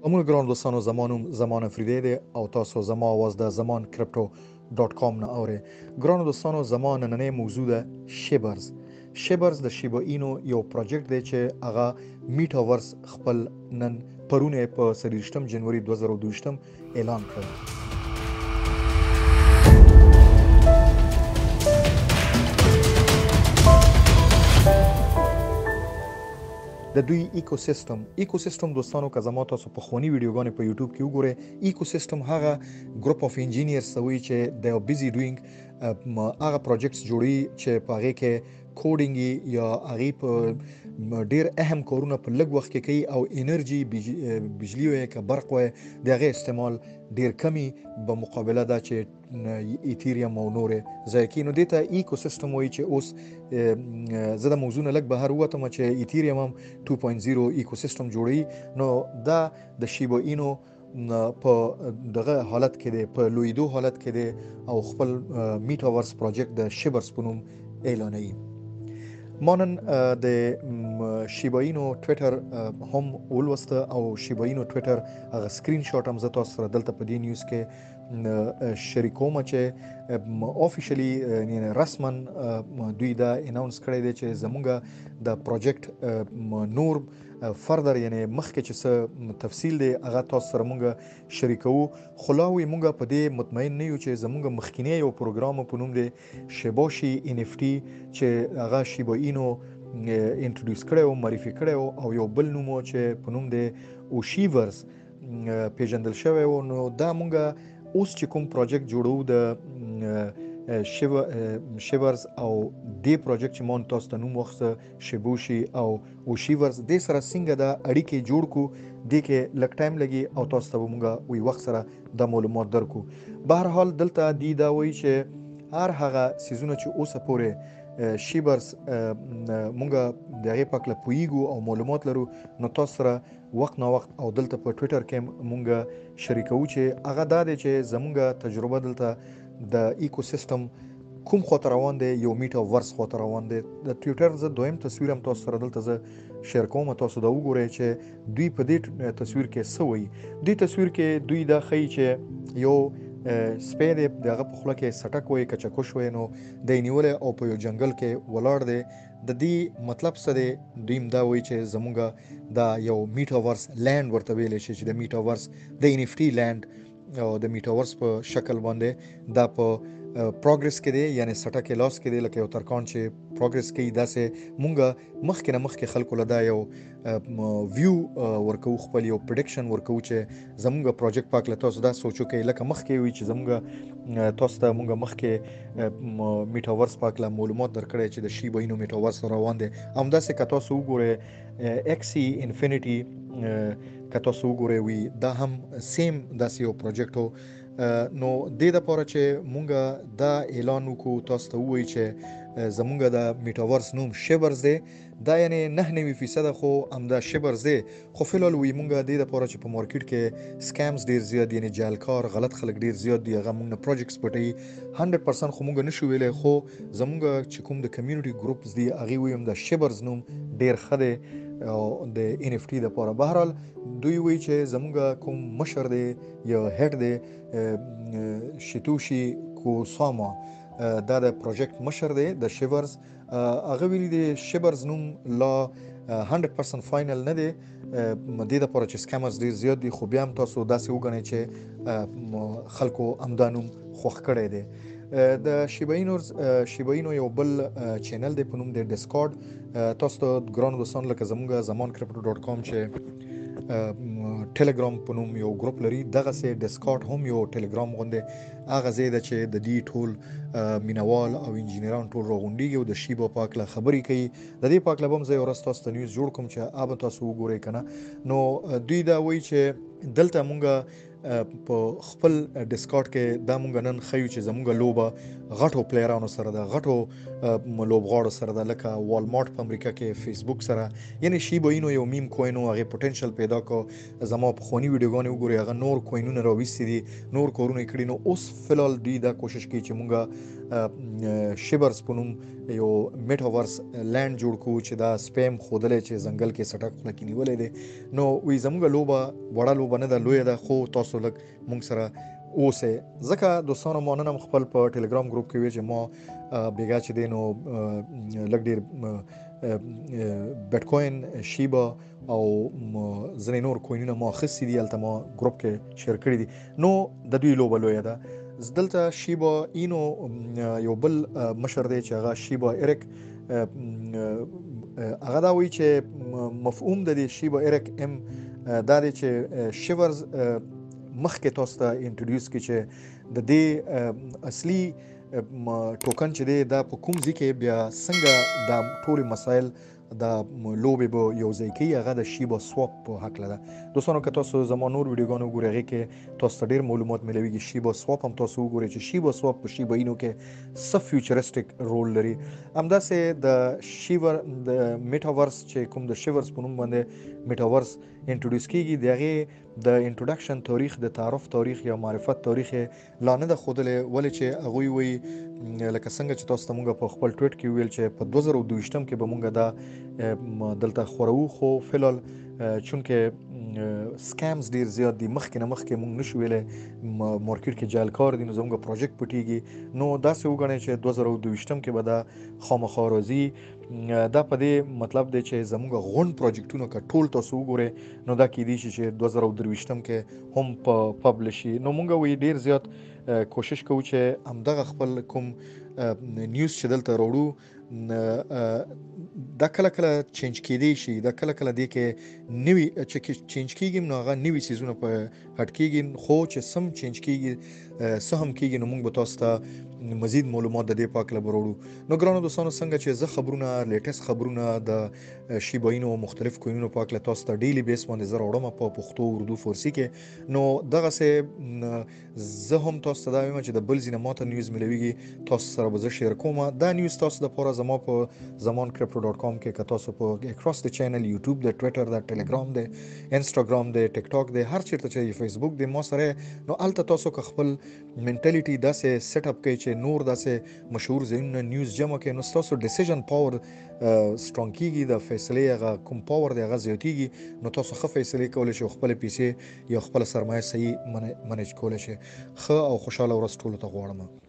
امون ګران دوستانو زمان فریدی دی او تاسو زما आवाज د زمان کرپټو ډاٹ کام نه اوري. ګران دوستانو زمان نننې موضوع ده شیبرز د شیبا اینو یو پروجیکټ دی چې هغه میټاورس خپل نن پرونه په 23 جنوري 2022 اعلان کړ. د دوی ایکوسیستم دوستانو که زما تاسو په خونی ویډیوګانې په یوټیوب کې وګورئ، ایکوسیستم هغه ګروپ اف انجینیرز سوي چې د بیزی ډوینګ هغه پروجیکټس جوړي چې په هغه کې کوډینګ یا هغه په ډیر اهم کارونه په لږ وخت کې کوي او انرژي بجلی وي که برق وي دغه استعمال ډیر کمی په مقابله دا چې ایتریوم او نور ځکه نو دته ایکوسیستم وایي چې اوس زه د موضوع نه لږ بهر وته چې ایتریوم هم 2.0 ایکوسیستم جوړي. نو دا د شیبا اینو په دغه حالت کې دی، په لویدو حالت کې دی او خپل میټاورس پروجیکټ د شیبرز په نوم اعلانوي. مانن د شیبا اینو ټویټر هم ولوسته او شیبا اینو ټویټر هغه سکرین شاټ هم زه تاسو سره دلته په دې نیوز کې شریکوم چې افیشلی یعنی رسمن دوی دا اناونس کړی دی چې زمونږ د پروجیکټ نور فردر یعنی مخکې چې څه تفصیل دی هغه تاسو سره مونږ شریکو. خلاوی مونږ په دې مطمئن نه یو چې زمونږ مخکینی یو پروګرام په نوم دی شیباشي NFT چې هغه شیبا اینو انټروډیوس کړو معرفي کړو او یو بل نوم چې په نوم دی اوشیورز پیژندل شوی و. نو دا مونږ اوس چې کوم پروجیکټ جوړو د شیورز او دی پروجیکټ چې مون تاسو ته نوم وخت شیبوشي او اوشیورز د سره څنګه د اړیکې جوړ کو د کې لک ټایم لګي او تاسو ته مونږ وی وخت سره د معلومات درکو. بهر حال دلته دی دا وی چې هر هغه سيزونه چې اوسه پورې شیبرز مونږ دغه پکله پویګو او معلومات لرو نو تاسو سره وخت نو وخت او دلته په ټویټر کې مونږ شریکو چې هغه دا دی چې زمونږ تجربه دلته د ایکوسیستم کوم خاطر روان دی یو میټاورس خاطر روان دی. د ټویټر زه دویم تصویر هم تاسو سره دلته زه شیر کوم، تاسو دا وګورئ چې دوی په دې تصویر کې څه وایي. دې تصویر کې دوی دا ښیي چې یو سپی دی دغه په خوله کې سټک وایي کچکش وایي نو د نیول او په یو جنگل کې ولاړ دی. د دې مطلب څه دی؟ دوی دا وایي چې زمونږ دا یو میټاورس لینډ ورته ویلی شي چې د میټاورس د NFT لینډ او د میټاورس په شکل باندې دا په پروګرس کې دی یعنی سټکه لاس کې دی لکه یو ترکان چې پروګرس کوي داسې مونږ مخکې خلکو لدا یو ویو ورکو خپل یو پریډکشن ورکو چې زمونږ پروجیکټ پاک له تاسو دا سوچو کې لکه مخکې وي چې زمونږ تاسو ته مونږ مخکې میټاورس پاک له معلومات درکړی چې د شیبا اینو میټاورس روان دی. هم داسې که تاسو وګورئ اکسي انفینیټي که تاسو وګورئ وي دا هم سیم داسې یو پروجیکټ نو د لپاره چې مونږ دا اعلان وکړو تاسو ته وایي چې زمونږ د میټاورس نوم شیبرز دی. دا یعنی 99% خو همدا شیبرز دی، خو فلال وی مونږ د لپاره چې په مارکیټ کې سکامز ډیر زیات یعنی جعلکار غلط خلک ډیر زیات دی هغه مونږ پروجیکټس پټي 100% خو مونږ نشو ویلې، خو زمونږ چې کوم د کمیونټي ګروپس دی هغه ویم د شیبرز نوم ډیر خده او د NFT لپاره. بهرحال دوی وی چې زمونږ کوم مشر دی یا هډ دی شیتوشي کوساما دا د پروجیکټ مشر دی د شیبرز هغه ویلي دی شیبرز نوم لا 100% فاینل نه دی د لپاره چې سکامرز ډیر زیات دي، خو بیا هم تاسو داسې وګڼئ چې خلکو امدانوم خوښ کړی دی. د شیبا اینو یو بل چینل دی په نوم دی ډیسکارډ. تاسو ته ګران دوستان لکه زمونږ زمان کرپټو ډاٹ کام چې ټیلیګرام په نوم یو ګروپ لري دغه سه ډیسکارډ هم یو ټیلیګرام غونډه هغه زیاده چې د دې ټول مینوال او انجینران ټول راغونډيږي او د شیبا پاک له خبري کوي. د دې پاک لبم زه ورسته تاسو نیوز جوړ کوم چې اوب تاسو وګورئ کنه. نو دوی دا وایي چې دلته مونږ په خپل ډیسکارډ کې دا مونږ نن خیو چې زمونږ لوبه غټو پلیرانو سره د غټو لوبغاړو سره د لکه والمارټ په امریکا کې فیسبوک سره یعنی شیبا اینو یو میم کوین او هغه پوتنشل پیدا کو زما په خونی ویډیوګانې وګوري هغه نور کوینونه راوېستي دي نور کورونه کړي نو اوس فلال دی دا کوشش کوي چې مونږه شیبرز په نوم یو میټاورس لند جوړ کو چې دا سپیم خودلې چې ځنګل کې سټک خلک نیولې دي نو وی زموږ لوبه وړه لوبه نه ده لوی ده خو تاسو لک مونږ سره اوسه ځکه دوستانو مونږ نن خپل په ټلګرام گروپ کې وی چې ما بیګا چې دینو لګ ډیر بیتکوین شیبا او ځنې نور کوینونه ما خسي دي الته ما گروپ کې شیر کړی دي نو د دوی لوبه لوی ده دلته شیبا اینو یو بل مشر دی چې هغه شیبا ایرک هغه دا وایي چې مفهوم د شیبا ایرک ام دا دی چې شیورز مخکې تاسو ته انټروډیوس کی چې د دې اصلي ټوکن چې دی دا په کوم ځای کې بیا څنګه دا ټول مسایل دا لوبې به یو ځای کوي هغه د شیبا سواپ په هکله ده دوستانو که تاسو زما نور ویډیوګانو وګورئ هغې کې تاسو ته ډېر معلومات میلویږي شیبا سواپ هم تاسو وګورئ چې شیبا سواپ په شیبا اینو کې څه فیوچرسټک رول لري همداسې د شیور د میټاورس چې کوم د شیورز په نوم باندې میټاورس انټروډیوس کیږي د هغې د انټروډکشن تاریخ د تعارف تاریخ یا معرفت تاریخ لا نه ده ښودلی ولې چې هغوی وایي لکه څنګه چې تاسو ته مونږ په خپل ټویټ کې ویل چې په 2022 کې به مونږ دا دلته خورو خو فلال چونکه سکامز ډیر زیات دي مخکې مونږ نشو ویلې مارکیټ کې جعلکار دي نو زموږ پروجیکټ پټیږي نو داسې وګڼئ چې 2022 کې به دا خامخا راځي دا په دې مطلب دی چې زموږ غون پروجیکټونو کا ټول تاسو وګورئ نو دا کېدی شي چې 2023 کې هم په پبلش شي نو مونږ وی ډیر زیات کوشش کوو چې همدغه خپل کوم نیوز چې دلته راوړو دا کله چینج کېدی شي دا کله دی کې نوی چې چینج کېږي نو هغه نوی سیزونه په هټ کېږي خو چې سم چینج کېږي سهم کېږي نو موږ به تاسو ته مزید معلومات د دې په اړه وروړو نو ګرانو دوستانو څنګه چې زه خبرونه لیټیسټ خبرونه د شیباینو مختلف کوینونو په اړه تاسو ته ډیلی بیس باندې زه راوړم په پښتو اردو فارسی کې نو دغه سه زه هم تاسو ته دا وایم چې د بل ځینې ماته نیوز ملويږي تاسو سره به زه شیر کوم دا نیوز تاسو د پوره زما په zamancrypto.com کې که تاسو په اکراس د چینل یوټیوب د ټویټر د ټلګرام د انستګرام د ټیک ټاک د هر چیرته چې فیسبوک د ما سره نو الته تاسو که خپل منټالیټي داسې سیټ اپ کوي چې نور داسې مشهور زینونه نیوز جمع کوي نو تاسو ډیسیژن پاور سترونګ کیږي د فیصله هغه کوم پاور دی هغه زیاتیږي نو تاسو ښه فیصله کولای شئ خپل پیسې یا خپل سرمایه صحیح منیج کولای شئ ښه او خوشاله ورځ ټول ته غواړم